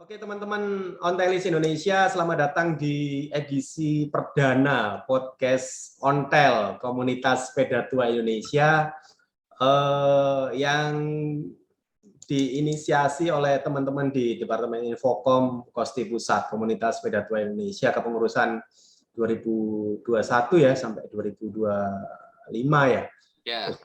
Oke teman-teman Ontelis Indonesia, selamat datang di edisi perdana podcast Ontel Komunitas Sepeda Tua Indonesia yang diinisiasi oleh teman-teman di Departemen Infokom Kosti Pusat Komunitas Sepeda Tua Indonesia kepengurusan 2021 ya sampai 2025 ya. Ya.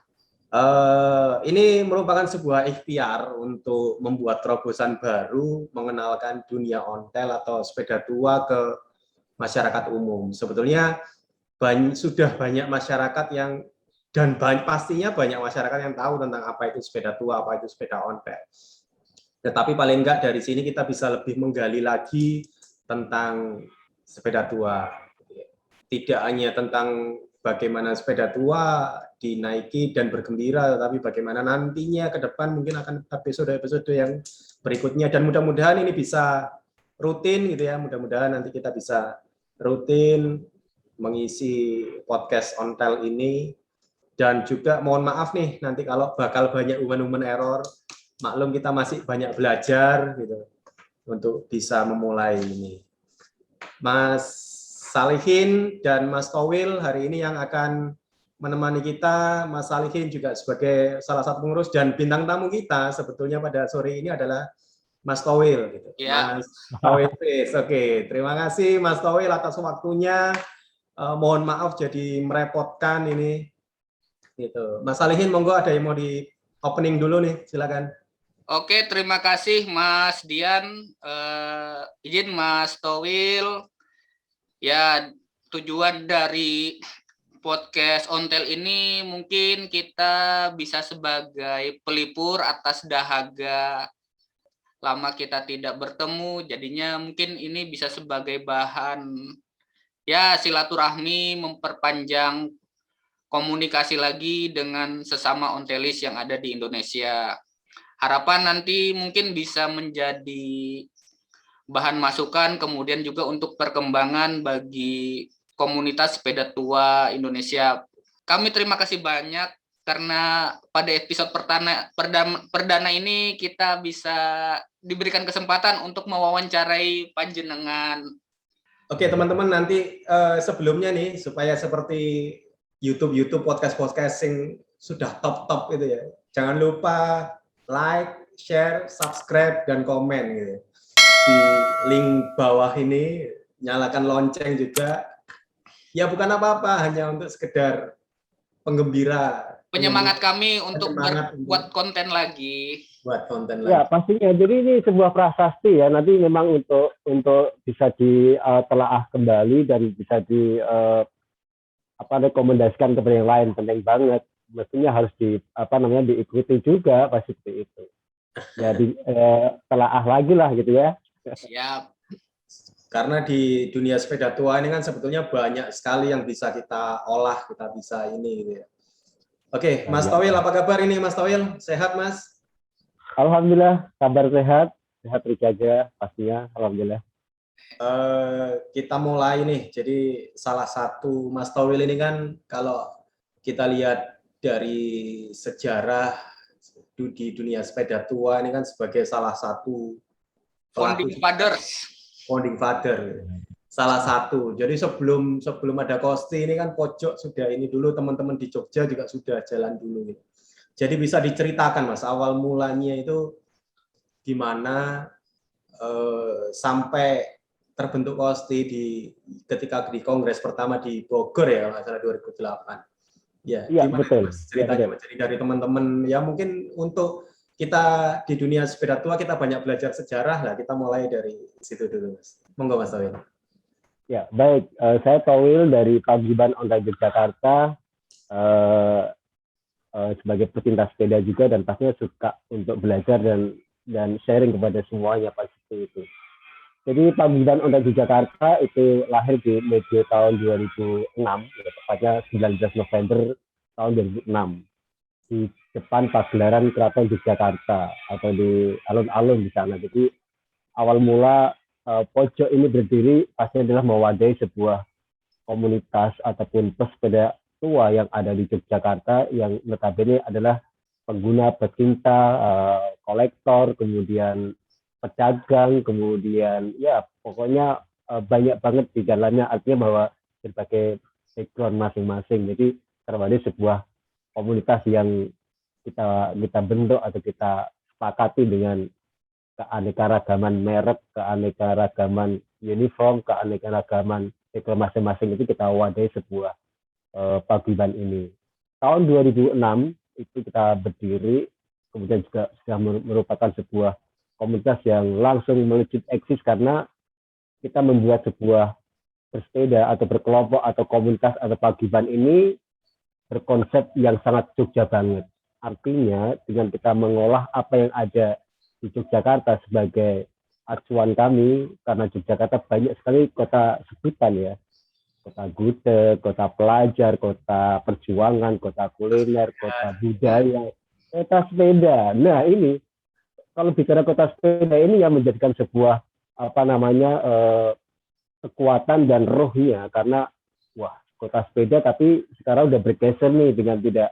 Ini merupakan sebuah ikhtiar untuk membuat terobosan baru mengenalkan dunia ontel atau sepeda tua ke masyarakat umum. Sebetulnya sudah banyak masyarakat yang pastinya banyak masyarakat yang tahu tentang apa itu sepeda tua, apa itu sepeda ontel. Tetapi paling enggak dari sini kita bisa lebih menggali lagi tentang sepeda tua. Tidak hanya tentang bagaimana sepeda tua dinaiki dan bergembira, tapi bagaimana nantinya ke depan mungkin akan episode-episode yang berikutnya, dan mudah-mudahan ini bisa rutin gitu ya, mudah-mudahan nanti kita bisa rutin mengisi podcast Ontel ini. Dan juga mohon maaf nih nanti kalau bakal banyak human error, maklum kita masih banyak belajar gitu untuk bisa memulai ini. Mas Salihin dan Mas Towil hari ini yang akan menemani kita. Mas Salihin juga sebagai salah satu pengurus, dan bintang tamu kita sebetulnya pada sore ini adalah Mas Towil. Gitu. Ya. Mas Towil, oke. Terima kasih Mas Towil atas waktunya. Mohon maaf jadi merepotkan ini. Gitu. Mas Salihin, monggo ada yang mau di opening dulu nih, silakan. Oke, terima kasih Mas Dian. Izin Mas Towil. Ya, tujuan dari podcast Ontel ini mungkin kita bisa sebagai pelipur atas dahaga lama kita tidak bertemu. Jadinya mungkin ini bisa sebagai bahan ya silaturahmi, memperpanjang komunikasi lagi dengan sesama ontelis yang ada di Indonesia. Harapan nanti mungkin bisa menjadi bahan masukan, kemudian juga untuk perkembangan bagi komunitas sepeda tua Indonesia. Kami terima kasih banyak karena pada episode perdana ini kita bisa diberikan kesempatan untuk mewawancarai panjenengan. Oke teman-teman, nanti sebelumnya nih supaya seperti YouTube podcast yang sudah top gitu ya, jangan lupa like, share, subscribe, dan komen gitu. Di link bawah ini nyalakan lonceng juga. Ya bukan apa-apa, hanya untuk sekedar penggembira, penyemangat kami untuk buat konten lagi. Buat konten ya, lagi. Pastinya. Jadi ini sebuah prasasti ya. Nanti memang untuk bisa ditelaah kembali dan bisa rekomendasikan kepada yang lain, penting banget. Mestinya harus diikuti juga pasti seperti itu. Jadi telaah lagi lah gitu ya. Siap. Karena di dunia sepeda tua ini kan sebetulnya banyak sekali yang bisa kita olah, kita bisa ini gitu ya. Oke, Mas Towil, apa kabar ini Mas Towil? Sehat Mas? Alhamdulillah, kabar sehat terjaga pastinya, alhamdulillah. Kita mulai nih. Jadi salah satu Mas Towil ini kan kalau kita lihat dari sejarah di dunia sepeda tua ini kan sebagai salah satu founding father, salah satu. Jadi sebelum ada Kosti ini kan pojok sudah ini dulu, teman-teman di Jogja juga sudah jalan dulu gitu. Jadi bisa diceritakan Mas awal mulanya itu gimana sampai terbentuk Kosti ketika di kongres pertama di Bogor ya kalau nggak salah 2008. Ya gimana betul. Mas ceritanya Mas? Jadi dari teman-teman ya mungkin untuk kita di dunia sepeda tua kita banyak belajar sejarah lah, kita mulai dari situ dulu Mas. Monggo Mas Towil. Ya baik, saya Towil dari Paguyuban Ontel Yogyakarta, sebagai pecinta sepeda juga dan pastinya suka untuk belajar dan sharing kepada semuanya pasti itu. Jadi Paguyuban Ontel Yogyakarta itu lahir di medio tahun 2006, tepatnya 19 November tahun 2006 di depan pagelaran Keraton Yogyakarta atau di alun-alun di sana. Jadi awal mula pojok ini berdiri pasti adalah mewadahi sebuah komunitas ataupun pesepeda tua yang ada di Yogyakarta yang notabene adalah pengguna, pecinta, kolektor, kemudian pedagang, kemudian ya pokoknya banyak banget di dalamnya, artinya bahwa berbagai background masing-masing. Jadi terwadi sebuah komunitas yang kita bentuk atau kita sepakati dengan keanekaragaman merek, keanekaragaman uniform, keanekaragaman background masing-masing, itu kita wadai sebuah paguyuban ini. Tahun 2006 itu kita berdiri, kemudian juga sudah merupakan sebuah komunitas yang langsung melejit eksis karena kita membuat sebuah bersepeda atau berkelompok atau komunitas atau paguyuban ini berkonsep yang sangat Jogja banget. Artinya dengan kita mengolah apa yang ada di Yogyakarta sebagai acuan kami, karena Yogyakarta banyak sekali kota sebutan ya, kota gudeg, kota pelajar, kota perjuangan, kota kuliner, kota budaya, kota sepeda. Nah ini kalau bicara kota sepeda ini yang menjadikan sebuah kekuatan dan rohnya, karena wah kota sepeda tapi sekarang udah bergeser nih dengan tidak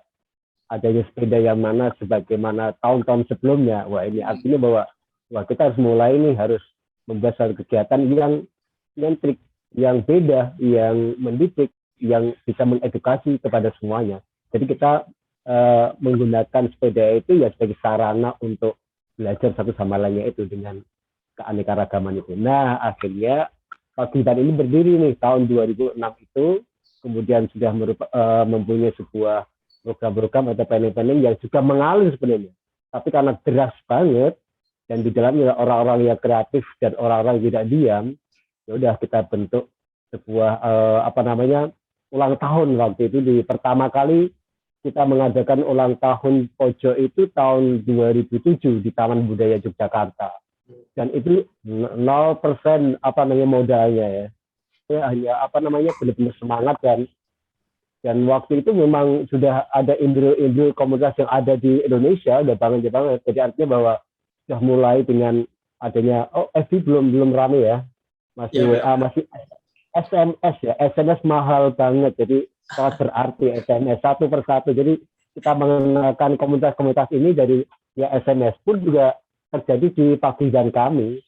adanya sepeda yang mana sebagaimana tahun-tahun sebelumnya. Wah ini artinya bahwa wah kita harus mulai nih, harus membuat satu kegiatan yang nyentrik, yang beda, yang mendidik, yang bisa mengedukasi kepada semuanya. Jadi kita menggunakan sepeda itu ya sebagai sarana untuk belajar satu sama lainnya itu dengan keanekaragaman itu. Nah akhirnya paguyuban ini berdiri nih tahun 2006 itu, kemudian sudah mempunyai sebuah program-program atau planning-planning yang juga mengalir sebenarnya. Tapi karena deras banget dan di dalamnya orang-orang yang kreatif dan orang-orang yang tidak diam, ya udah kita bentuk sebuah ulang tahun waktu itu. Di pertama kali kita mengadakan ulang tahun pojok itu tahun 2007 di Taman Budaya Yogyakarta. Dan itu 0% modalnya ya. Itu hanya benar-benar semangat, dan waktu itu memang sudah ada embrio-embrio komunitas yang ada di Indonesia, udah banget. Jadi artinya bahwa sudah mulai dengan adanya FB belum rame ya, masih WA, masih SMS ya, SMS mahal banget, jadi sangat berarti SMS satu persatu. Jadi kita mengenalkan komunitas-komunitas ini dari ya SMS pun juga terjadi di paguyuban kami.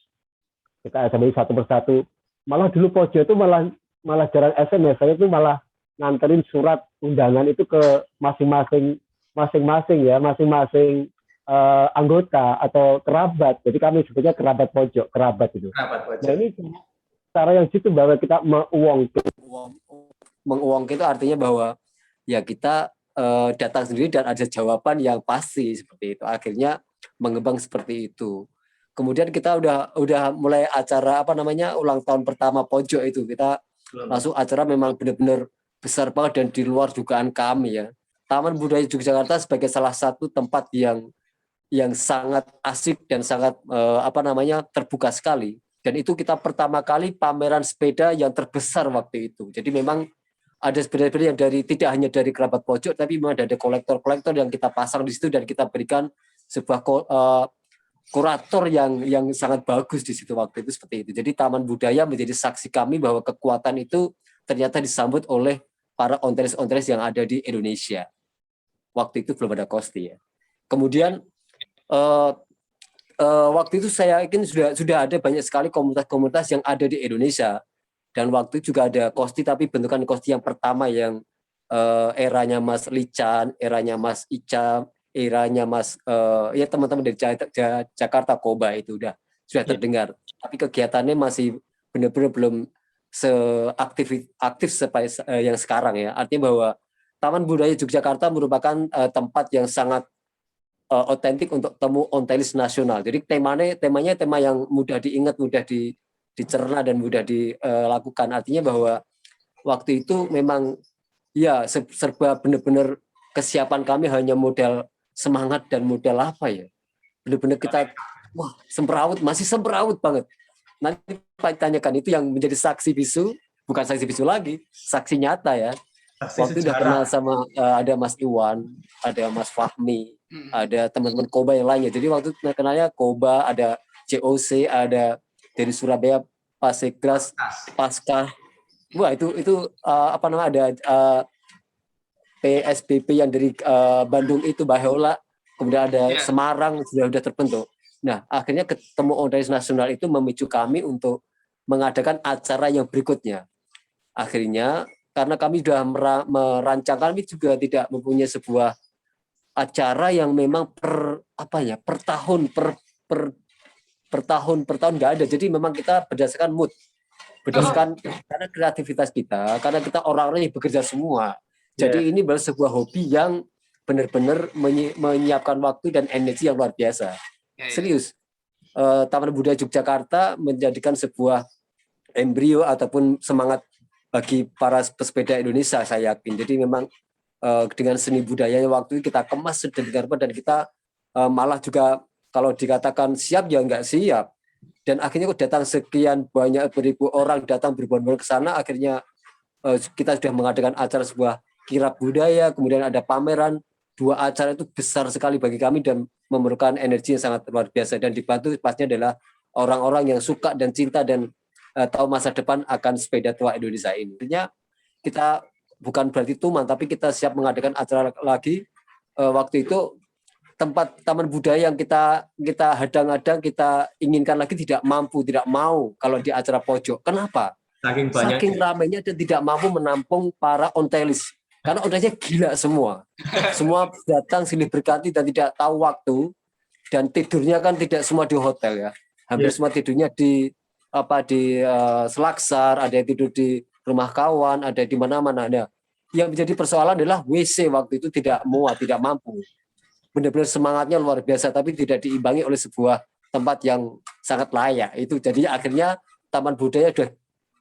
Kita SMS satu persatu. Malah dulu Pojo itu malah jarang SMS, saya itu malah nganterin surat undangan itu ke masing-masing anggota atau kerabat. Jadi kami sebutnya kerabat pojok, kerabat itu. Nah ini cara yang situ bahwa kita menguang itu artinya bahwa ya kita datang sendiri dan ada jawaban yang pasti seperti itu. Akhirnya mengembang seperti itu. Kemudian kita udah mulai acara ulang tahun pertama pojok itu, kita langsung acara memang benar-benar besar banget dan di luar dugaan kami ya. Taman Budaya Yogyakarta sebagai salah satu tempat yang sangat asik dan sangat terbuka sekali. Dan itu kita pertama kali pameran sepeda yang terbesar waktu itu. Jadi memang ada sepeda-sepeda yang tidak hanya dari kerabat pojok, tapi memang ada kolektor-kolektor yang kita pasang di situ dan kita berikan sebuah kurator yang sangat bagus di situ waktu itu seperti itu. Jadi Taman Budaya menjadi saksi kami bahwa kekuatan itu ternyata disambut oleh para ontelis-ontelis yang ada di Indonesia. Waktu itu belum ada Kosti ya. Kemudian waktu itu saya yakin sudah ada banyak sekali komunitas-komunitas yang ada di Indonesia. Dan waktu itu juga ada Kosti, tapi bentukan Kosti yang pertama yang eranya Mas Lican, eranya Mas Ica, eranya Mas ya teman-teman dari Jakarta Koba itu sudah terdengar. Tapi kegiatannya masih benar-benar belum seaktif yang sekarang ya. Artinya bahwa Taman Budaya Yogyakarta merupakan tempat yang sangat otentik untuk temu ontelis nasional. Jadi temanya tema yang mudah diingat, mudah dicerna dan mudah dilakukan. Artinya bahwa waktu itu memang ya serba benar-benar kesiapan kami hanya modal semangat dan modal benar-benar kita masih semperawut banget. Nanti Pak tanyakan itu yang menjadi saksi bisu, bukan saksi bisu lagi, saksi nyata ya. Waktu udah kenal sama ada Mas Iwan, ada Mas Fahmi, ada teman-teman Koba yang lainnya. Jadi waktu kenalnya Koba, ada COC, ada dari Surabaya Pasekras, Pasca. Wah itu ada PSBB yang dari Bandung itu Baheola, kemudian ada Semarang sudah terbentuk. Nah, akhirnya ketemu Ondaris Nasional itu memicu kami untuk mengadakan acara yang berikutnya. Akhirnya, karena kami sudah merancang, kami juga tidak mempunyai sebuah acara yang memang per tahun per tahun nggak ada. Jadi memang kita berdasarkan mood, berdasarkan karena kreativitas kita, karena kita orang-orang yang bekerja semua. Jadi ini adalah sebuah hobi yang benar-benar menyiapkan waktu dan energi yang luar biasa. Serius. Taman Budaya Yogyakarta menjadikan sebuah embrio ataupun semangat bagi para pesepeda Indonesia, saya yakin. Jadi memang dengan seni budayanya waktu itu kita kemas sedemikian rupa, dan kita malah juga kalau dikatakan siap ya nggak siap. Dan akhirnya kok datang sekian banyak beribu orang datang berbondong-bondong ke sana, akhirnya kita sudah mengadakan acara sebuah kirab budaya, kemudian ada pameran. 2 acara itu besar sekali bagi kami dan memerlukan energi yang sangat luar biasa, dan dibantu pastinya adalah orang-orang yang suka dan cinta dan tahu masa depan akan sepeda tua Indonesia ini. Artinya kita bukan berarti tuman, tapi kita siap mengadakan acara lagi. Waktu itu tempat taman budaya yang kita hadang-hadang, kita inginkan lagi, tidak mampu, tidak mau kalau di acara pojok. Kenapa? Saking ramainya dan tidak mampu menampung para ontelis. Karena ontelisnya gila semua. Semua datang silih berganti dan tidak tahu waktu, dan tidurnya kan tidak semua di hotel ya. Hampir semua tidurnya di Selaksar, ada yang tidur di rumah kawan, ada di mana-mana. Nah, yang menjadi persoalan adalah WC waktu itu tidak muat, tidak mampu. Benar-benar semangatnya luar biasa, tapi tidak diimbangi oleh sebuah tempat yang sangat layak. Itu jadi akhirnya Taman Budaya udah,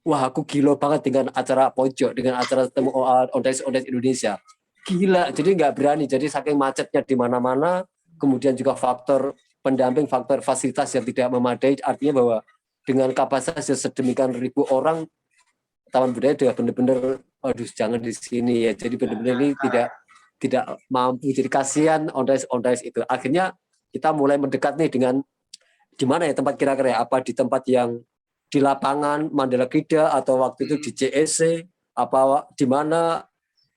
wah aku gila banget dengan acara pojok, dengan acara temu Ondaris Indonesia. Gila, jadi nggak berani. Jadi saking macetnya di mana-mana, kemudian juga faktor pendamping, faktor fasilitas yang tidak memadai, artinya bahwa dengan kapasitas yang sedemikian ribu orang, Taman Budaya sudah benar-benar, aduh jangan di sini ya. Jadi benar-benar ini tidak mampu. Jadi kasihan Ondaris itu. Akhirnya kita mulai mendekat nih dengan di mana ya tempat kira-kira, apa di tempat yang di lapangan Mandala Krida atau waktu itu di JSC, apa di mana.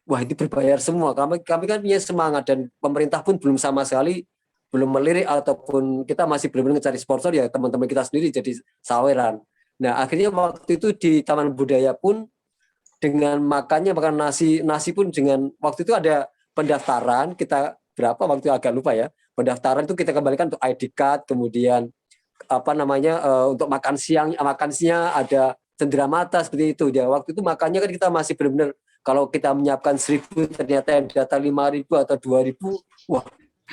Wah, itu berbayar semua. Kami kan punya semangat, dan pemerintah pun belum sama sekali belum melirik, ataupun kita masih belum mencari sponsor, ya teman-teman kita sendiri jadi saweran. Nah, akhirnya waktu itu di Taman Budaya pun dengan makan nasi pun dengan waktu itu ada pendaftaran, kita berapa waktu agak lupa ya. Pendaftaran itu kita kembalikan untuk ID card, kemudian untuk makan siangnya ada cenderamata seperti itu ya. Waktu itu makannya kan kita masih benar-benar, kalau kita menyiapkan 1.000 ternyata yang data 5.000 atau 2.000, wah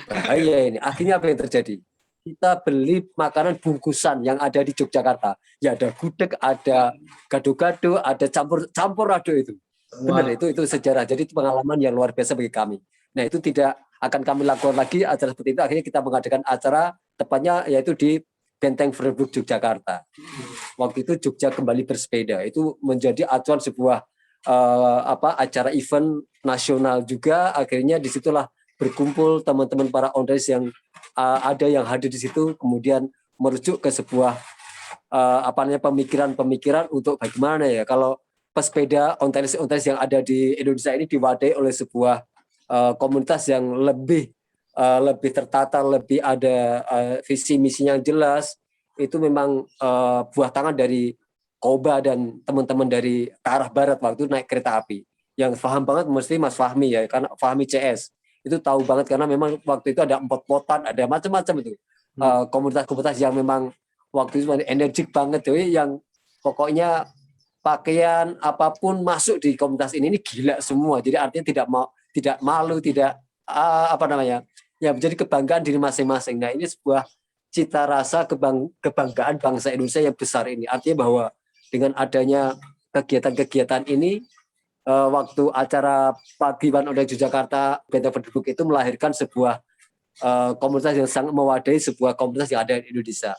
bahaya ini. Akhirnya apa yang terjadi? Kita beli makanan bungkusan yang ada di Yogyakarta. Ya ada gudeg, ada gado-gado, ada campur aduk itu. Benar, itu sejarah. Jadi itu pengalaman yang luar biasa bagi kami. Nah, itu tidak akan kami lakukan lagi acara seperti itu. Akhirnya kita mengadakan acara tepatnya yaitu di Benteng Freiburg Yogyakarta. Waktu itu Jogja kembali bersepeda. Itu menjadi acuan sebuah acara event nasional juga. Akhirnya disitulah berkumpul teman-teman para Ondaris yang ada yang hadir di situ, kemudian merujuk ke sebuah pemikiran untuk bagaimana ya kalau pesepeda ontaris yang ada di Indonesia ini diwadai oleh sebuah komunitas yang lebih tertata, lebih ada visi misinya yang jelas. Itu memang buah tangan dari Koba dan teman-teman dari ke arah barat waktu naik kereta api. Yang paham banget mesti Mas Fahmi ya, karena Fahmi CS itu tahu banget, karena memang waktu itu ada empot-potan, ada macam-macam itu komunitas-komunitas yang memang waktu itu energik banget, yang pokoknya pakaian apapun masuk di komunitas ini gila semua. Jadi artinya tidak malu, tidak ya menjadi kebanggaan diri masing-masing. Nah, ini sebuah cita rasa kebanggaan bangsa Indonesia yang besar ini. Artinya bahwa dengan adanya kegiatan-kegiatan ini, waktu acara Paguyuban Ondaris Jakarta Benteng Freiburg itu melahirkan sebuah komunitas yang sangat mewadai, sebuah komunitas yang ada di Indonesia.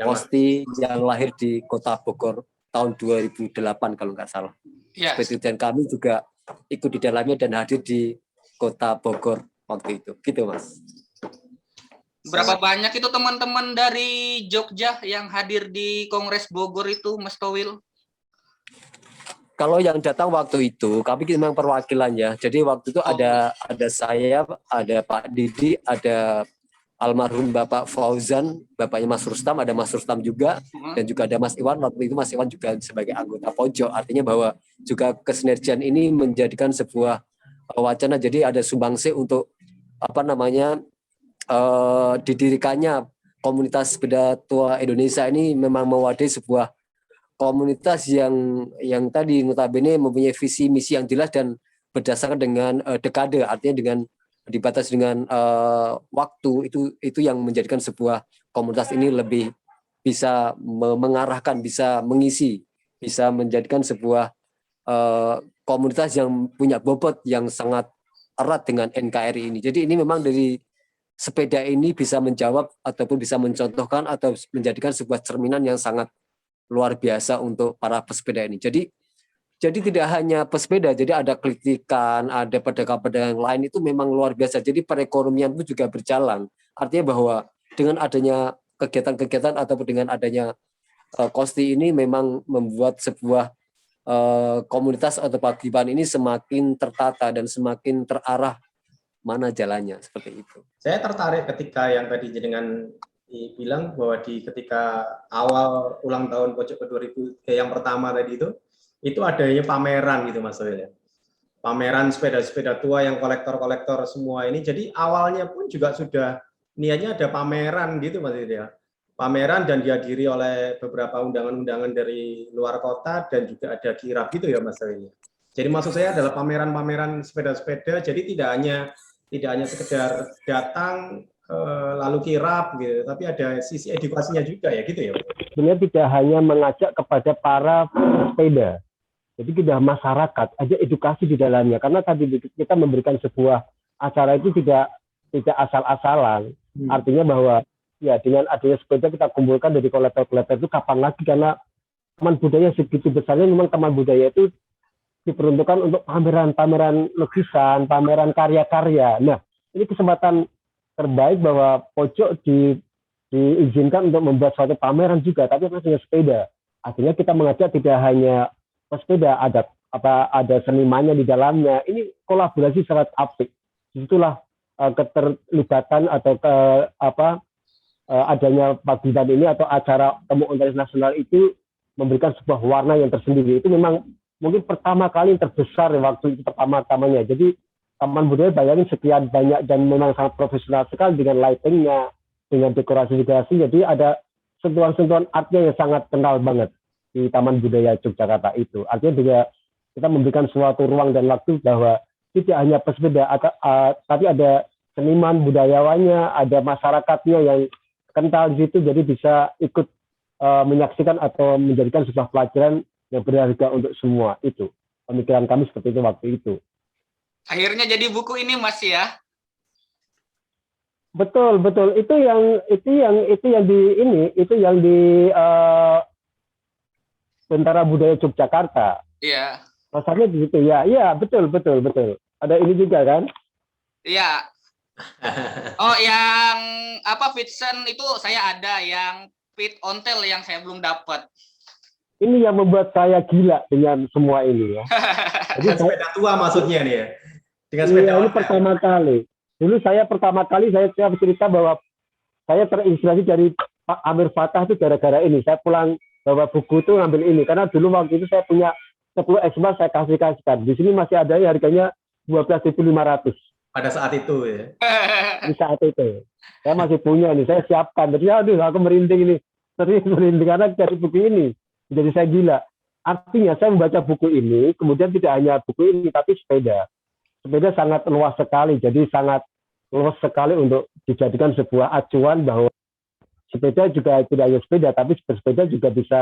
Posti yang lahir di Kota Bogor tahun 2008 kalau nggak salah. Yes. Seperti itu, dan kami juga ikut di dalamnya dan hadir di Kota Bogor waktu itu. Gitu, Mas. Berapa banyak itu teman-teman dari Jogja yang hadir di Kongres Bogor itu, Mas Towil? Kalau yang datang waktu itu, kami memang perwakilan ya. Jadi waktu itu ada saya, ada Pak Didi, ada almarhum Bapak Fauzan, bapaknya Mas Rustam, ada Mas Rustam juga, dan juga ada Mas Iwan. Waktu itu Mas Iwan juga sebagai anggota pojok, artinya bahwa juga kesinergian ini menjadikan sebuah wacana. Jadi ada sumbangsih untuk didirikannya komunitas sepeda tua Indonesia ini memang mewadahi sebuah komunitas yang tadi notabene mempunyai visi misi yang jelas dan berdasarkan dengan dekade, artinya dengan dibatasi dengan waktu, itu yang menjadikan sebuah komunitas ini lebih bisa mengarahkan, bisa mengisi, bisa menjadikan sebuah komunitas yang punya bobot yang sangat erat dengan NKRI ini. Jadi ini memang dari sepeda ini bisa menjawab ataupun bisa mencontohkan atau menjadikan sebuah cerminan yang sangat luar biasa untuk para pesepeda ini. Jadi tidak hanya pesepeda, jadi ada kritikan, ada pedagang-pedagang lain, itu memang luar biasa. Jadi perekonomian itu juga berjalan. Artinya bahwa dengan adanya kegiatan-kegiatan ataupun dengan adanya Kosti ini memang membuat sebuah komunitas atau paguyuban ini semakin tertata dan semakin terarah mana jalannya, seperti itu. Saya tertarik ketika yang tadi jenengan bilang bahwa ketika awal ulang tahun Pojok ke-2000 yang pertama tadi itu adanya pameran gitu Mas Soel ya. Pameran sepeda-sepeda tua yang kolektor-kolektor semua ini. Jadi awalnya pun juga sudah niatnya ada pameran gitu Mas ya. Pameran dan dihadiri oleh beberapa undangan-undangan dari luar kota dan juga ada kirab gitu ya Mas Soel. Jadi maksud saya adalah pameran-pameran sepeda-sepeda, jadi tidak hanya sekedar datang lalu kirab gitu, tapi ada sisi edukasinya juga ya gitu ya. Sebenarnya tidak hanya mengajak kepada para pesepeda, jadi tidak masyarakat, ada edukasi di dalamnya. Karena tadi kita memberikan sebuah acara itu tidak asal-asalan. Artinya bahwa ya dengan adanya sepeda kita kumpulkan dari kolektor-kolektor itu kapan lagi, karena taman budaya segitu besarnya, memang taman budaya itu diperuntukkan untuk pameran lukisan, pameran karya-karya. Nah, ini kesempatan terbaik bahwa pojok diizinkan untuk membuat suatu pameran juga, tapi dengan sepeda. Artinya kita mengajak tidak hanya pesepeda, ada senimannya di dalamnya. Ini kolaborasi sangat apik. Disitulah keterlibatan atau adanya paguyuban ini atau acara temu internasional itu memberikan sebuah warna yang tersendiri. Itu memang mungkin pertama kali yang terbesar waktu itu pertama-tamanya. Jadi Taman Budaya bayangin sekian banyak dan memang sangat profesional sekali dengan lightingnya, dengan dekorasi-dekorasi. Jadi ada sentuhan-sentuhan artnya yang sangat kental banget di Taman Budaya Yogyakarta itu. Artinya juga kita memberikan suatu ruang dan waktu bahwa tidak hanya pesepeda, tapi ada seniman budayawannya, ada masyarakatnya yang kental di situ, jadi bisa ikut menyaksikan atau menjadikan sebuah pelajaran yang berharga untuk semua. Itu pemikiran kami seperti itu waktu itu. Akhirnya jadi buku ini Mas ya. Betul. Itu yang di Bentara Budaya Yogyakarta. Iya. Rasanya di situ ya. Iya, betul. Ada ini juga kan? Iya. Oh, yang Fitsen itu saya ada, yang Fit Ontel yang saya belum dapat. Ini yang membuat saya gila dengan semua ini ya. Jadi sepeda tua maksudnya nih ya. Dengan sepeda ini pertama kali. Dulu saya pertama kali saya cerita bahwa saya terinspirasi dari Pak Amir Fatah itu gara-gara ini. Saya pulang bawa buku itu ngambil ini karena dulu waktu itu saya punya 10 eksemplar saya kasihkan. Di sini masih ada harganya 12.500. Pada saat itu ya. Di saat itu. Saya masih punya nih, saya siapkan. Jadi aduh aku merinding ini. Serius merinding karena dari buku ini. Jadi saya gila. Artinya saya membaca buku ini, kemudian tidak hanya buku ini, tapi sepeda. Sepeda sangat luas sekali, jadi sangat luas sekali untuk dijadikan sebuah acuan bahwa sepeda juga tidak hanya sepeda, tapi bersepeda juga bisa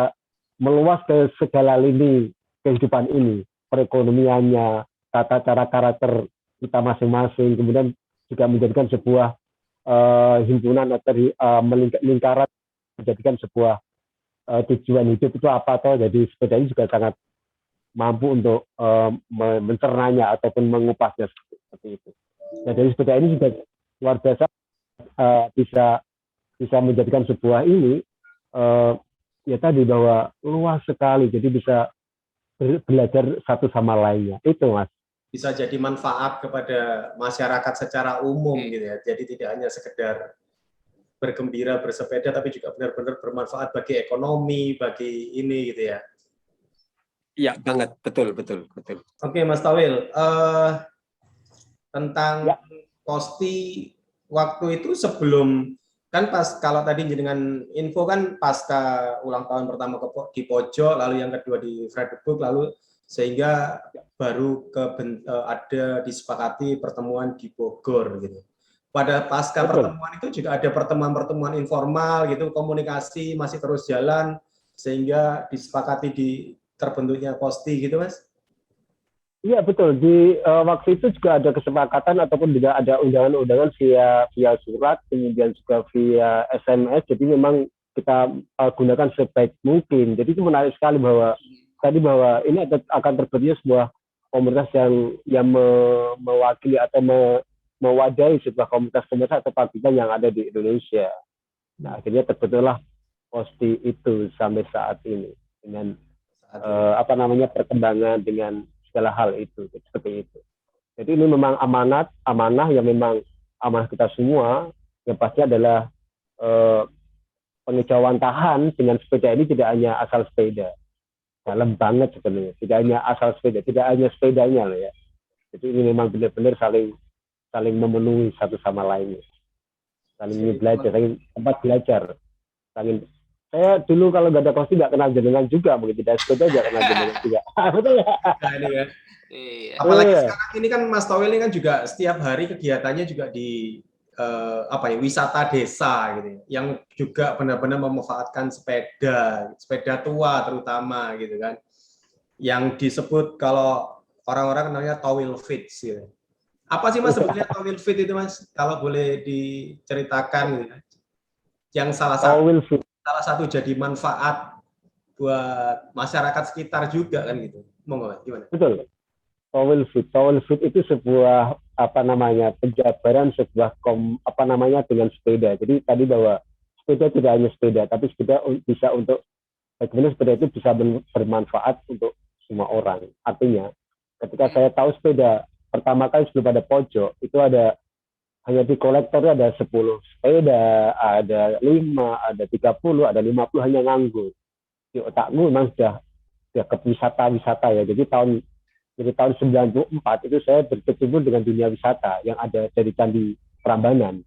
meluas ke segala lini kehidupan ini. Perekonomiannya, tata cara karakter kita masing-masing, kemudian juga menjadikan sebuah himpunan atau lingkaran, menjadikan sebuah tujuan hidup itu apa toh. Jadi sepeda ini juga sangat mampu untuk mencernanya ataupun mengupasnya seperti itu. Nah, dari sepeda ini juga luar biasa bisa menjadikan sebuah ini ya tadi bahwa luas sekali, jadi bisa belajar satu sama lainnya. Itu Mas. Bisa jadi manfaat kepada masyarakat secara umum gitu ya. Jadi tidak hanya sekedar bergembira bersepeda, tapi juga benar-benar bermanfaat bagi ekonomi, bagi ini gitu ya. Iya banget, betul. Oke, Mas Tauhil, tentang Kosti waktu itu sebelum kan pas kalau tadi dengan info kan pasca ulang tahun pertama di Pojok, lalu yang kedua di Fredericksburg, lalu sehingga baru ada disepakati pertemuan di Bogor gitu. Pada pasca pertemuan itu juga ada pertemuan-pertemuan informal gitu, komunikasi masih terus jalan sehingga disepakati terbentuknya Kosti gitu, Mas? Iya betul, di waktu itu juga ada kesepakatan ataupun juga ada undangan-undangan via surat, kemudian juga via SMS, jadi memang kita gunakan sebaik mungkin. Jadi itu menarik sekali bahwa ini akan terbentuknya sebuah komunitas yang mewakili atau mewadahi sebuah komunitas atau paguyuban yang ada di Indonesia. Nah akhirnya terbentuklah Kosti itu sampai saat ini dengan perkembangan dengan segala hal itu seperti itu. Jadi ini memang amanah yang memang amanah kita semua, yang pasti adalah pengejauhan tahan dengan sepeda ini tidak hanya asal sepeda, dalam banget sebenarnya, tidak hanya asal sepeda, tidak hanya sepedanya loh ya. Jadi ini memang benar-benar saling memenuhi satu sama lainnya, saling belajar, saling tempat belajar, saling. Saya dulu kalau nggak ada Kosti nggak kenal jenengan juga, begitu tidak sepeda nggak kenal jenengan juga. Betul ya? Nah, ini ya. Apalagi sekarang ini kan Mas Tauhil ini kan juga setiap hari kegiatannya juga di wisata desa gitu, yang juga benar-benar memanfaatkan sepeda tua terutama gitu kan, yang disebut kalau orang-orang namanya Tauhil Fit gitu. Apa sih Mas sebetulnya Tauhil Fit itu Mas? Kalau boleh diceritakan gitu. Yang salah satu jadi manfaat buat masyarakat sekitar juga kan gitu. Monggo gimana? Betul. Tauhil Fit itu sebuah penjabaran sebuah dengan sepeda. Jadi tadi bahwa sepeda tidak hanya sepeda, tapi sepeda bisa untuk bagaimana sepeda itu bisa bermanfaat untuk semua orang. Artinya ketika saya tahu sepeda pertama kali sebelum ada Pojok itu hanya di kolektor ada 10 sepeda, ada 5, ada 30, ada 50 hanya nganggur. Di otakku memang sudah ke wisata ya. Jadi tahun 94 itu saya berkecimpung dengan dunia wisata yang ada dari Candi Prambanan.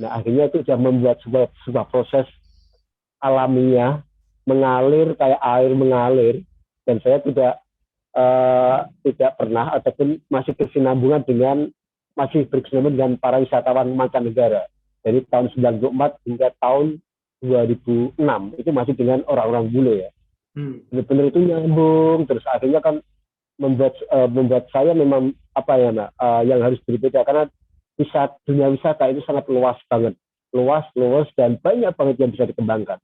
Nah akhirnya itu sudah membuat sebuah proses alamiah mengalir kayak air mengalir, dan saya tidak pernah ataupun masih berkesinambungan dengan para wisatawan mancanegara dari tahun 94 hingga tahun 2006 itu masih dengan orang-orang bule ya. Benar-benar itu nyambung terus, akhirnya kan membuat saya memang yang harus berbeda karena dunia wisata itu sangat luas dan banyak banget yang bisa dikembangkan.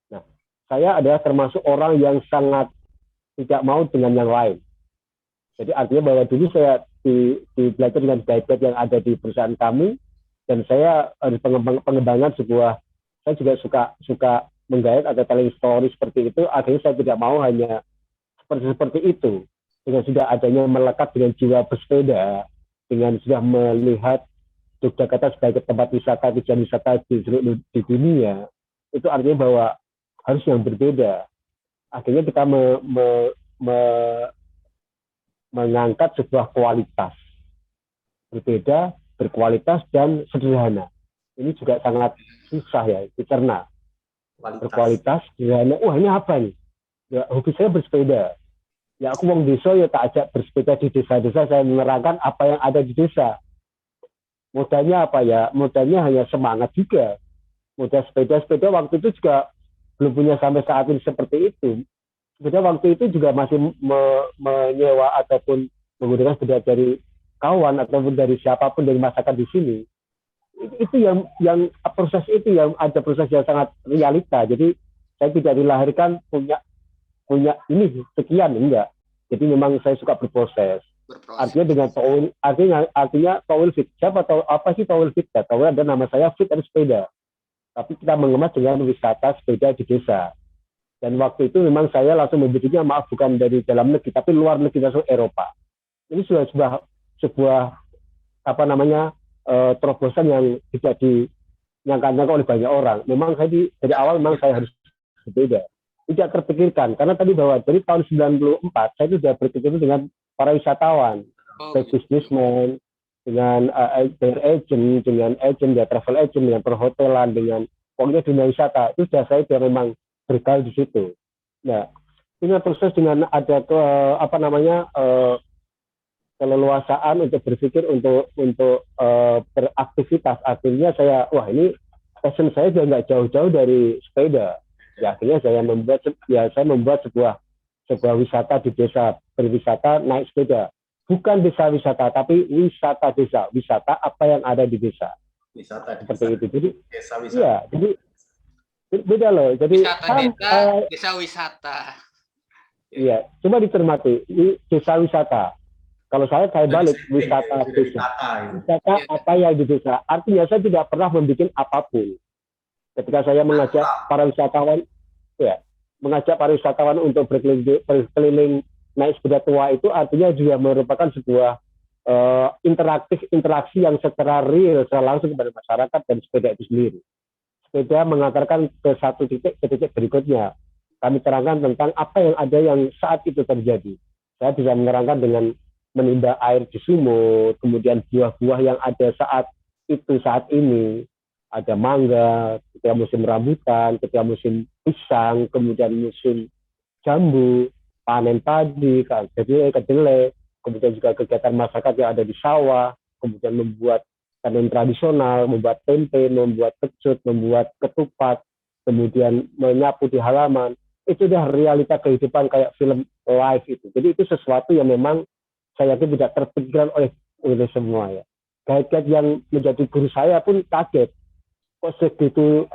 Nah, saya adalah termasuk orang yang sangat tidak mau dengan yang lain. Jadi artinya bahwa dulu saya belajar dengan guide yang ada di perusahaan kami, dan saya harus pengembangan saya juga suka menggait atau telling story seperti itu. Akhirnya saya tidak mau hanya seperti itu, dengan sudah adanya melekat dengan jiwa bersepeda, dengan sudah melihat Yogyakarta sebagai tempat wisata, tujuan wisata di dunia, itu artinya bahwa harus yang berbeda. Akhirnya kita mengangkat sebuah kualitas berbeda, berkualitas dan sederhana. Ini juga sangat susah ya dicerna. Berkualitas, sederhana. Wah ini apa nih? Ya hobi saya bersepeda. Ya aku mau desa ya tak ajak bersepeda di desa-desa, saya menerangkan apa yang ada di desa. Modalnya apa ya? Modalnya hanya semangat juga. Modal sepeda waktu itu juga belum punya sampai saat ini seperti itu. Sepeda waktu itu juga masih menyewa ataupun menggunakan sepeda dari kawan ataupun dari siapapun dari masyarakat di sini. Itu yang proses itu yang ada proses yang sangat realita. Jadi saya tidak dilahirkan punya ini sekian, enggak. Jadi memang saya suka berproses. Artinya dengan artinya Tauhil Fit. Siapa tahu apa sih Tauhil Fit? Tauhil ada nama saya Fit dan sepeda. Tapi kita mengemas dengan wisata sepeda di desa. Dan waktu itu memang saya langsung membidiknya, maaf bukan dari dalam negeri tapi luar negeri, langsung Eropa. Ini sudah sebuah terobosan yang tidak nyangka oleh banyak orang. Memang dari awal memang saya harus berbeda. Tidak terpikirkan karena tadi bahwa dari tahun 94 saya itu sudah berpikir dengan para wisatawan, baik businessman, dengan agent, dengan agent ya travel agent, dengan perhotelan, dengan pokoknya dunia wisata itu sudah saya sudah memang bergaul di situ. Nah, ini proses dengan ada keleluasaan untuk berpikir untuk beraktivitas. Akhirnya saya ini passion saya juga nggak jauh-jauh dari sepeda. Ya, akhirnya saya membuat sebuah wisata di desa, berwisata naik sepeda. Bukan desa wisata, tapi wisata desa. Wisata apa yang ada di desa. Wisata seperti itu. Jadi desa wisata. Iya, jadi beda loh. Jadi desa wisata. Iya, coba dicermati. Desa wisata. Kalau saya balik wisata desa. Wisata apa yang di desa. Artinya saya tidak pernah membuat apapun. Ketika saya mengajak para wisatawan untuk berkeliling naik sepeda tua itu artinya juga merupakan sebuah interaksi yang secara real, secara langsung kepada masyarakat dan sepeda itu sendiri. Sepeda mengantarkan ke satu titik ke titik berikutnya. Kami terangkan tentang apa yang ada yang saat itu terjadi. Saya bisa menerangkan dengan menimba air di sumur, kemudian buah-buah yang ada saat ini. Ada mangga, ketika musim rambutan, ketika musim pisang, kemudian musim jambu, panen padi, kedelai, kemudian juga kegiatan masyarakat yang ada di sawah, kemudian membuat tenun tradisional, membuat tempe, membuat pecut, membuat ketupat, kemudian menyapu di halaman. Itu udah realita kehidupan kayak film live itu. Jadi itu sesuatu yang memang saya yakin tidak terpikirkan oleh semua ya. Guide-guide yang menjadi guru saya pun kaget. Kok segitu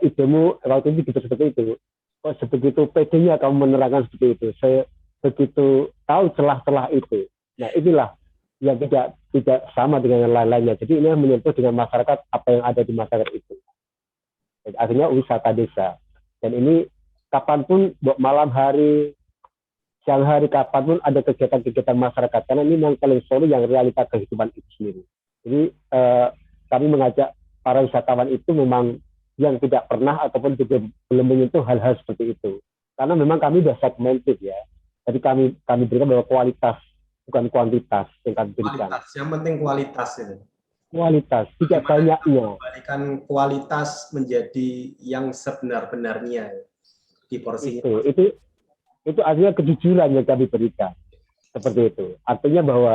idemu waktu itu gitu seperti itu. Kok sebegitu pedenya kamu menerangkan seperti itu. Saya begitu tahu celah-celah itu. Nah, inilah yang tidak sama dengan yang lain-lainnya. Jadi ini menyentuh dengan masyarakat apa yang ada di masyarakat itu. Jadi, akhirnya wisata desa. Dan ini kapanpun malam hari, siang hari, kapanpun ada kegiatan-kegiatan masyarakat. Karena ini yang paling solo yang realita kehidupan itu sendiri. Jadi kami mengajak para wisatawan itu memang yang tidak pernah ataupun belum menyentuh hal-hal seperti itu. Karena memang kami sudah segmented ya. Jadi kami berikan bahwa kualitas, bukan kuantitas yang kami berikan. Kualitas, yang penting kualitas itu. Kualitas, tidak banyaknya. Kembalikan kualitas menjadi yang sebenar-benarnya di porsinya. Itu artinya kejujuran yang kami berikan. Seperti itu. Artinya bahwa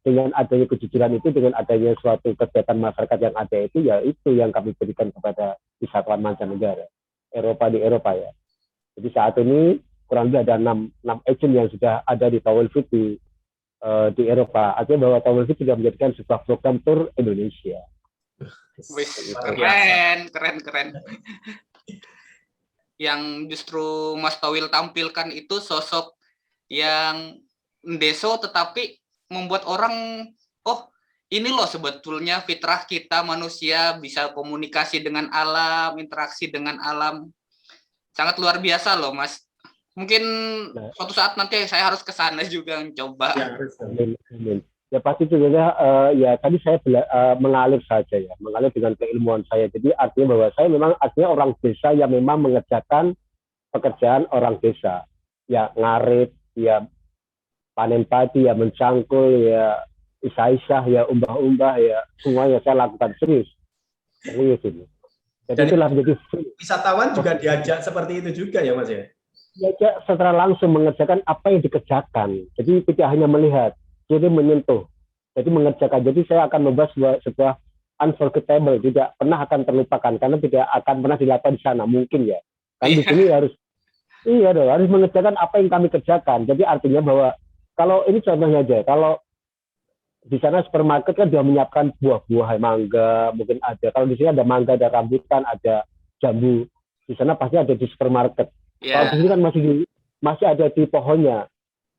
dengan adanya kejujuran itu, dengan adanya suatu kegiatan masyarakat yang ada itu, ya itu yang kami berikan kepada wisatawan mancanegara. Di Eropa ya. Jadi saat ini kurang lebih ada 6 agent yang sudah ada di Travelfit di Eropa. Artinya bahwa Travelfit sudah menjadikan sebuah program tour Indonesia. Keren. Yang justru Mas Towil tampilkan itu sosok yang deso tetapi membuat orang, ini loh sebetulnya fitrah kita manusia bisa komunikasi dengan alam, interaksi dengan alam. Sangat luar biasa loh, Mas. Mungkin suatu saat nanti saya harus ke sana juga mencoba. Ya pasti juga ya tadi saya mengalir saja ya, mengalir dengan keilmuan saya. Jadi artinya bahwa saya memang artinya orang desa yang memang mengerjakan pekerjaan orang desa. Ya ngarit, ya panen padi, ya mencangkul, ya isah-isah, ya umbah-umbah, ya semuanya saya lakukan serius. Serius ini. Jadi itulah menjadi wisatawan juga diajak seperti itu juga ya Mas ya? Diajak secara langsung mengerjakan apa yang dikerjakan. Jadi tidak hanya melihat, jadi menyentuh. Jadi mengerjakan. Jadi saya akan membahas sebuah unforgettable, tidak pernah akan terlupakan karena tidak akan pernah dilakukan di sana mungkin ya. Kan di sini harus mengerjakan apa yang kami kerjakan. Jadi artinya bahwa kalau ini contohnya aja, kalau di sana supermarket kan dia menyiapkan buah-buah, mangga, mungkin ada. Kalau di sini ada mangga, ada rambutan, ada jambu. Di sana pasti ada di supermarket. Kalau di sini kan masih ada di pohonnya.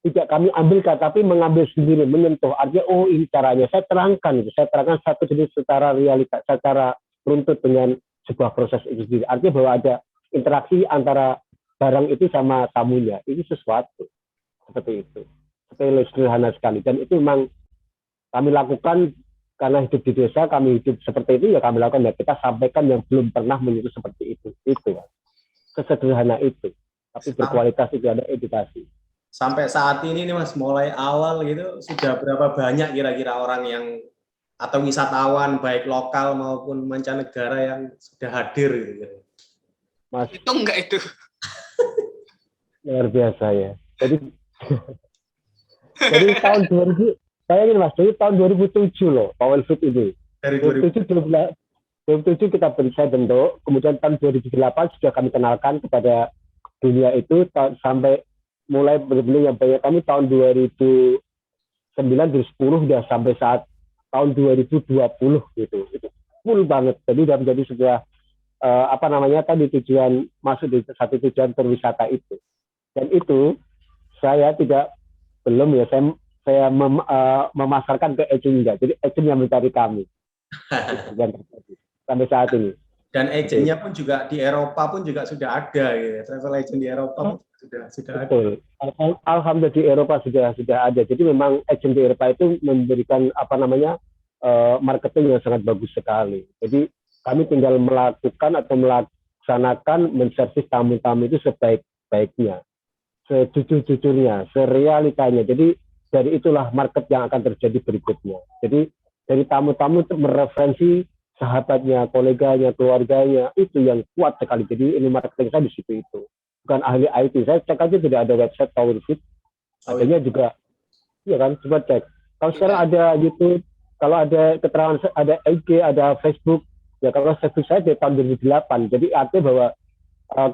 Tidak kami ambilkan, tapi mengambil sendiri, menyentuh. Artinya, ini caranya. Saya terangkan satu jenis secara realitas, secara runtut dengan sebuah proses itu sendiri. Artinya bahwa ada interaksi antara barang itu sama tamunya. Ini sesuatu seperti itu. Sederhana sekali. Dan itu memang kami lakukan karena hidup di desa, kami hidup seperti itu, ya kami lakukan, ya kita sampaikan yang belum pernah menyentuh seperti itu, sesederhana itu, tapi berkualitas itu ada edukasi. Sampai saat ini nih Mas, mulai awal gitu, sudah berapa banyak kira-kira orang yang atau wisatawan baik lokal maupun mancanegara yang sudah hadir gitu? Mas, itu enggak itu? Luar biasa ya. Jadi tahun 2000, saya ingin Mas, jadi tahun 2007 loh, Powell Fit ini. Dari 2007 kita saya bentuk, kemudian tahun 2008 sudah kami kenalkan kepada dunia itu, sampai mulai benar-benar yang banyak kami tahun 2009, 2010 sudah sampai saat tahun 2020 gitu. Itu full banget. Jadi sudah menjadi sebuah tadi tujuan masuk di satu tujuan perwisata itu. Dan itu saya belum ya saya memasarkan ke agent enggak. Jadi agent yang mencari kami. Sampai saat ini. Dan agentnya pun juga di Eropa pun juga sudah ada gitu. Travel agent di Eropa pun sudah betul. Ada. Alhamdulillah di Eropa sudah ada. Jadi memang agent di Eropa itu memberikan marketing yang sangat bagus sekali. Jadi kami tinggal melakukan atau melaksanakan menservis tamu-tamu itu sebaik-baiknya, sejujur-jujurnya, serealitanya. Jadi dari itulah market yang akan terjadi berikutnya. Jadi dari tamu-tamu untuk mereferensi sahabatnya, koleganya, keluarganya, itu yang kuat sekali. Jadi ini marketing saya di situ itu. Bukan ahli IT. Saya cek aja tidak ada website Powell Fit. Adanya juga, iya kan, coba cek. Kalau sekarang ada YouTube, kalau ada keterangan, ada IG, ada Facebook. Ya kalau Facebook saya dari tahun 2008. Jadi artinya bahwa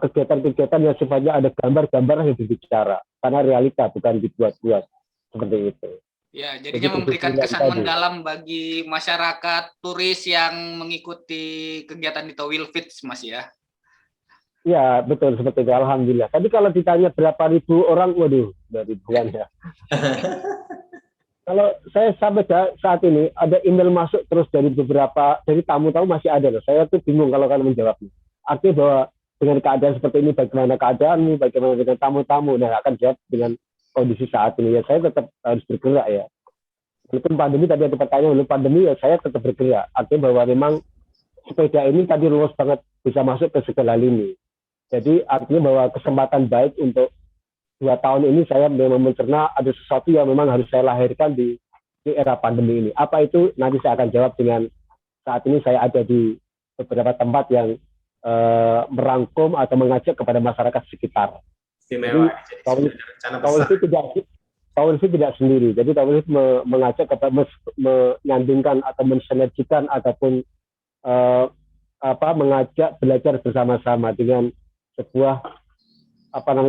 kegiatan-kegiatan yang sifatnya ada gambar-gambar yang berbicara. Karena realita, bukan dibuat-buat. Seperti itu. Ya, jadinya memberikan kesan mendalam bagi masyarakat turis yang mengikuti kegiatan di Powell Fit, Mas ya. Ya, betul seperti itu. Alhamdulillah. Tapi kalau ditanya berapa ribu orang, waduh, dari ribuan ya. Kalau saya sampai saat ini ada email masuk terus dari tamu-tamu masih ada loh. Saya tuh bingung kalau kalian menjawabnya. Artinya bahwa dengan keadaan seperti ini, bagaimana keadaanmu, bagaimana dengan tamu-tamu, nah akan jawab dengan kondisi saat ini. Ya saya tetap harus bergerak ya. Walaupun pandemi, tadi ada pertanyaan, walaupun pandemi ya saya tetap bergerak. Artinya bahwa memang sepeda ini tadi luas banget, bisa masuk ke segala lini. Jadi artinya bahwa kesempatan baik untuk 2 tahun ini saya memang mencerna ada sesuatu yang memang harus saya lahirkan di era pandemi ini. Apa itu? Nanti saya akan jawab dengan saat ini saya ada di beberapa tempat yang merangkum atau mengajak kepada masyarakat sekitar. Jadi Powell Fit tidak sendiri. Jadi Powell Fit mengajak kepada menyandingkan atau mensinergikan ataupun mengajak belajar bersama-sama dengan sebuah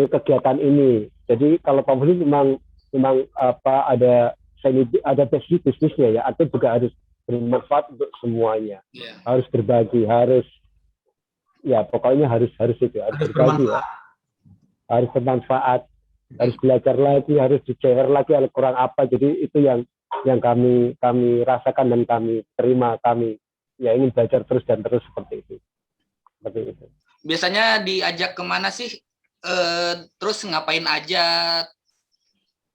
kegiatan ini. Jadi kalau Powell Fit memang ada bisnisnya ya, artinya juga harus bermanfaat untuk semuanya. Yeah. Harus berbagi, harus pokoknya harus itu, harus berbagi ya. Harus bermanfaat, harus belajar lagi, harus di-share lagi kurang apa. Jadi itu yang kami rasakan dan kami terima, kami ya ingin belajar terus dan terus seperti itu. Seperti itu. Biasanya diajak kemana sih? Terus ngapain aja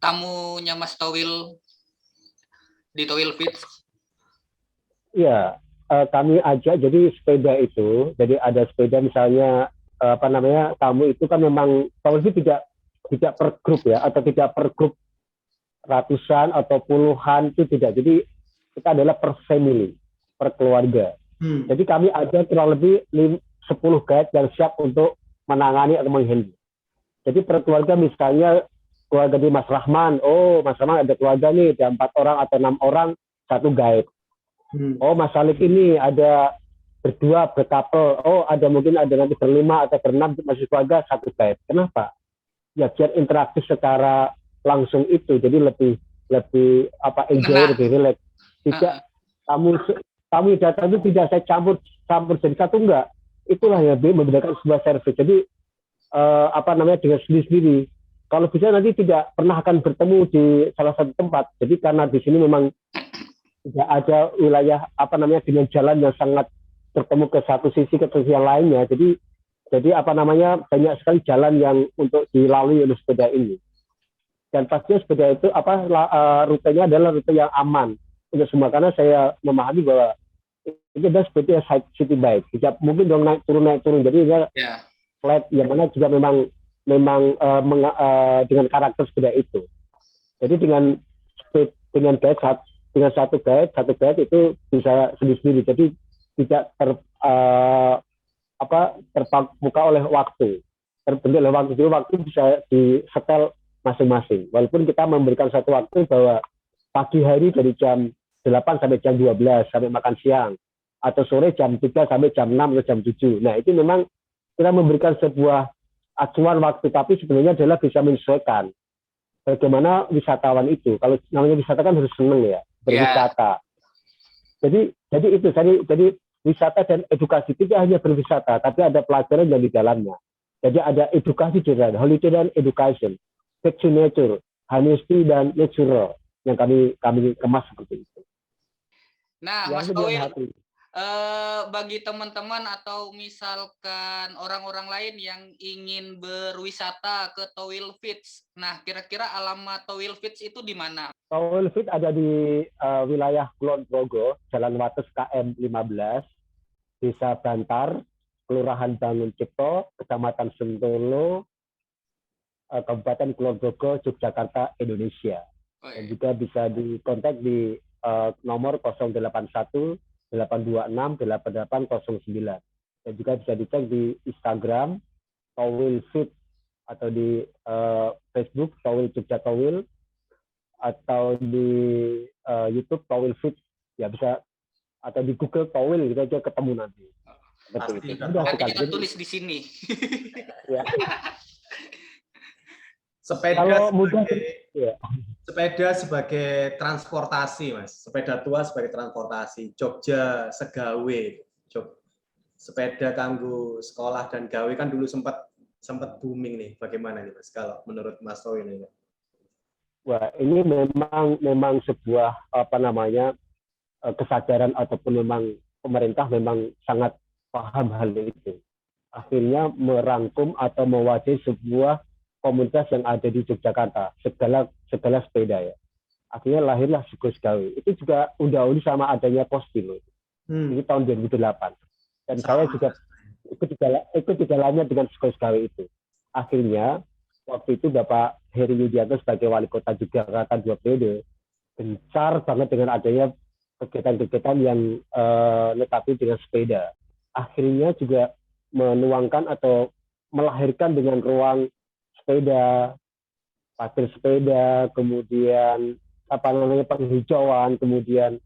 tamunya Mas Towil di Powell Fit? Iya, kami ajak jadi sepeda itu, jadi ada sepeda misalnya tamu itu kan memang Powell Fit tidak per grup ya, atau tidak per grup ratusan atau puluhan, itu tidak. Jadi kita adalah per family, per keluarga. Jadi kami ada kurang lebih 10 guide yang siap untuk menangani atau menghandle. Jadi per keluarga misalnya keluarga di Mas Rahman, Mas Rahman ada keluarga nih, ada 4 orang atau 6 orang, 1 guide. Mas Salif ini ada berdua, berkapel, ada mungkin ada nanti berlima atau berenam masih keluarga, 1 guide. Kenapa? Ya biar interaktif secara langsung itu, jadi lebih enjoy, lebih relax. Tidak tamu datang itu tidak saya campur jadi satu, enggak. Itulah yang membedakan sebuah service. Jadi dengan sendiri-sendiri. Kalau bisa nanti tidak pernah akan bertemu di salah satu tempat. Jadi karena di sini memang tidak ada wilayah dengan jalan yang sangat bertemu ke satu sisi ke sisi yang lainnya. Jadi banyak sekali jalan yang untuk dilalui oleh sepeda ini. Dan pastinya sepeda itu rutenya adalah rute yang aman. untuk semua, karena saya memahami bahwa itu adalah seperti city bike, tidak mungkin dong naik turun, jadi dia flat yang mana juga memang dengan karakter sepeda itu. Jadi dengan satu guide itu bisa sendiri, jadi tidak terpaku oleh waktu, terbentuk oleh waktu. Jadi waktu bisa disetel masing-masing. Walaupun kita memberikan satu waktu bahwa pagi hari dari jam 8 sampai jam 12 sampai makan siang, atau sore jam 3 sampai jam 6 atau jam 7. Nah, itu memang kita memberikan sebuah acuan waktu, tapi sebenarnya adalah bisa menyesuaikan bagaimana wisatawan itu. Kalau namanya wisata kan harus senang ya, berwisata. Jadi wisata dan edukasi tidak hanya berwisata, tapi ada pelajaran yang di dalamnya. Jadi ada edukasi juga, holiday dan education, back to nature, honesty dan natural yang kami kemas seperti itu. Nah, Mas Towil, bagi teman-teman atau misalkan orang-orang lain yang ingin berwisata ke Towil Fits, nah kira-kira alamat Towil Fits itu di mana? Towil Fits ada di wilayah Kulon Progo, Jalan Wates KM 15, Desa Bantar, Kelurahan Bangun Cipto, Kecamatan Sentolo, Kabupaten Kulon Progo, Yogyakarta, Indonesia. Dan juga bisa dikontak di nomor 081 826 8809. Dan juga bisa dicek di Instagram Towil Fit, atau di Facebook Towil Jogja Towil, atau di YouTube Towil Fit, ya bisa, atau di Google Towil gitu aja ketemu nanti. Pasti nanti kita tulis di sini. Ya. Sepeda sebagai transportasi, Mas. Sepeda tua sebagai transportasi. Jogja segawe. Sepeda kanggo sekolah dan gawe kan dulu sempat booming nih. Bagaimana nih, Mas, kalau menurut Mas Towil ini? Wah, ini memang sebuah kesadaran, ataupun memang pemerintah memang sangat paham hal itu. Akhirnya merangkum atau mewadahi sebuah komunitas yang ada di Yogyakarta, segala sepeda ya. Akhirnya lahirlah Sugos Gawe. Itu juga undang-undang sama adanya Postino. Ini tahun 2008. Dan saya juga ikut di dalamnya dengan Sugos Gawe itu. Akhirnya waktu itu Bapak Heri Yudianto sebagai wali kota Yogyakarta 2 periode gencar banget dengan adanya kegiatan-kegiatan yang tetapi dengan sepeda. Akhirnya juga menuangkan atau melahirkan dengan ruang sepeda, parkir sepeda, kemudian penghijauan, kemudian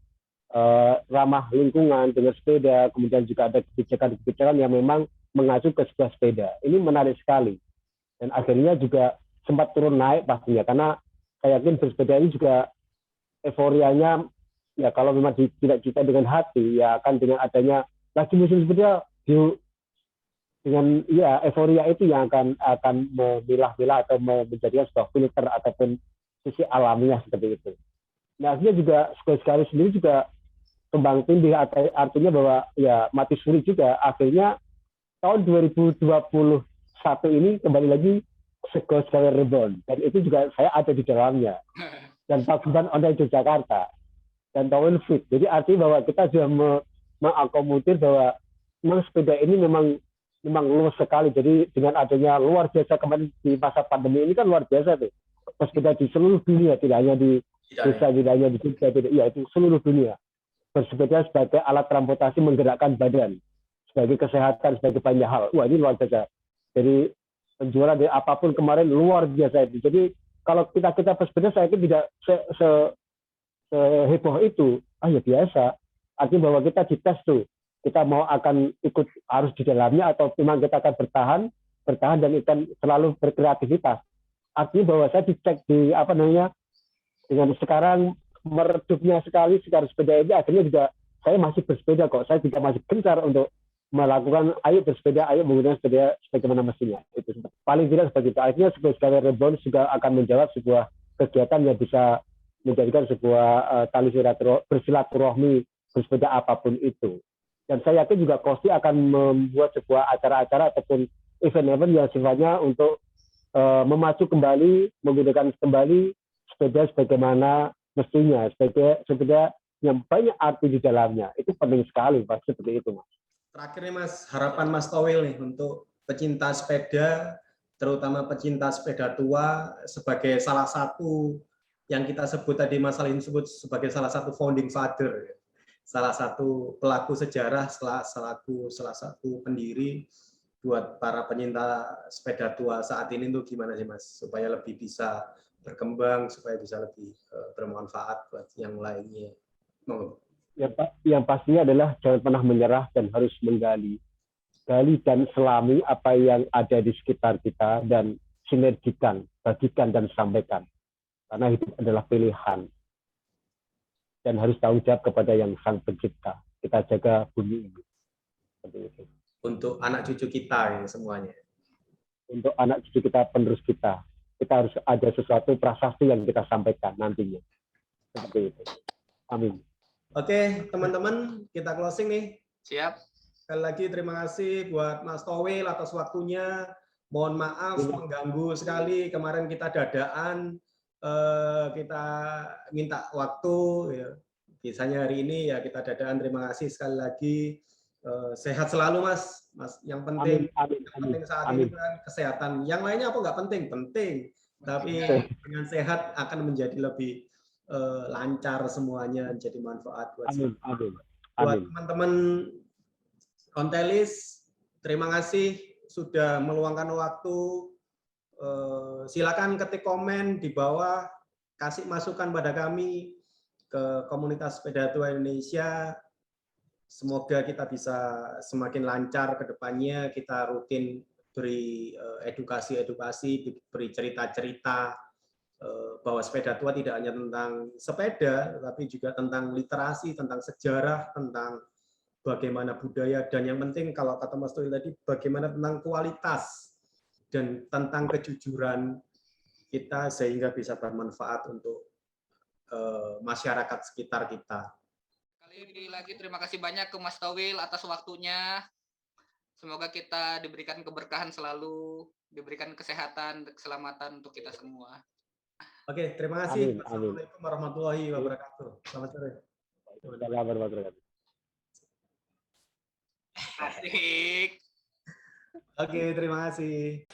ramah lingkungan dengan sepeda, kemudian juga ada kebijakan-kebijakan yang memang mengacu ke sebuah sepeda. Ini menarik sekali. Dan akhirnya juga sempat turun naik pastinya, karena saya yakin bersepeda ini juga euforianya, ya kalau memang tidak kita dengan hati, ya akan dengan adanya lagi musim sepeda, dengan euforia itu yang akan memilah-milah atau menjadikan sebuah filter ataupun sisi alamiah seperti itu. Nah, akhirnya juga sekali sendiri juga kembang tindih, artinya bahwa ya mati suri juga. Akhirnya tahun 2021 ini kembali lagi sekali reborn, dan itu juga saya ada di dalamnya, dan Paguyuban Online Yogyakarta dan Towil Fit. Jadi artinya bahwa kita sudah mengakomodir bahwa memang sepeda ini memang luas sekali. Jadi dengan adanya luar biasa kemarin di masa pandemi ini kan luar biasa tuh. Bersepeda di seluruh dunia, tidak hanya di desa, tidak hanya di Jogja, ya itu seluruh dunia. Bersepeda sebagai alat transportasi menggerakkan badan, sebagai kesehatan, sebagai banyak hal. Wah, ini luar biasa. Jadi penjualan dari apapun kemarin luar biasa itu. Jadi kalau kita bersepeda saya kira tidak seheboh itu. Ya biasa. Artinya bahwa kita dites tuh. Kita mau akan ikut harus di dalamnya, atau memang kita akan bertahan dan akan selalu berkreativitas. Artinya bahwa saya dicek dengan sekarang meredupnya sekali sekarang sepeda ini, akhirnya juga saya masih bersepeda kok. Saya juga masih gencar untuk melakukan ayo bersepeda, ayo menggunakan sepeda sebagaimana mestinya. Itu paling tidak seperti itu. Akhirnya sebagai Reborn juga akan menjawab sebuah kegiatan yang bisa menjadikan sebuah tali bersilaturahmi bersepeda apapun itu. Dan saya yakin juga Kosti akan membuat sebuah acara-acara ataupun event-event yang sifatnya untuk memacu kembali, menggunakan kembali sepeda sebagaimana mestinya, sepeda yang banyak arti di dalamnya. Itu penting sekali, Pak, seperti itu, Mas. Terakhir nih Mas, harapan Mas Towil nih untuk pecinta sepeda, terutama pecinta sepeda tua, sebagai salah satu yang kita sebut tadi Mas Salim sebut sebagai salah satu founding father, salah satu pelaku sejarah, salah satu pendiri buat para pencinta sepeda tua saat ini tuh gimana sih Mas, supaya lebih bisa berkembang, supaya bisa lebih bermanfaat buat yang lainnya. Yang pastinya adalah jangan pernah menyerah dan harus gali dan selami apa yang ada di sekitar kita dan sinergikan, bagikan dan sampaikan. Karena hidup adalah pilihan dan harus tanggung jawab kepada yang sang pencipta. Kita jaga bumi ini. Seperti itu. Untuk anak cucu kita ya semuanya. Untuk anak cucu kita, penerus kita harus ada sesuatu prasasti yang kita sampaikan nantinya. Seperti itu. Amin. Oke, teman-teman, kita closing nih. Siap. Sekali lagi terima kasih buat Mas Towil atas waktunya. Mohon maaf mengganggu sekali. Kemarin kita dadaan, kita minta waktu. Ya. Biasanya hari ini ya kita dadaan. Terima kasih sekali lagi. Sehat selalu Mas. Yang penting, penting saat ini kan kesehatan. Yang lainnya apa nggak penting? Penting. Tapi dengan sehat akan menjadi lebih lancar semuanya, jadi manfaat buat buat teman-teman Ontelis. Terima kasih sudah meluangkan waktu. Silakan ketik komen di bawah, kasih masukan pada kami ke komunitas sepeda tua Indonesia. Semoga kita bisa semakin lancar ke depannya. Kita rutin beri edukasi, beri cerita-cerita bahwa sepeda tua tidak hanya tentang sepeda, tetapi juga tentang literasi, tentang sejarah, tentang bagaimana budaya, dan yang penting kalau kata Mas Towil tadi, bagaimana tentang kualitas dan tentang kejujuran kita sehingga bisa bermanfaat untuk masyarakat sekitar kita. Kali ini lagi terima kasih banyak ke Mas Towil atas waktunya. Semoga kita diberikan keberkahan selalu, diberikan kesehatan, keselamatan untuk kita semua. Oke, terima kasih. Assalamualaikum warahmatullahi wabarakatuh. Selamat sore. Asik. Oke, terima kasih.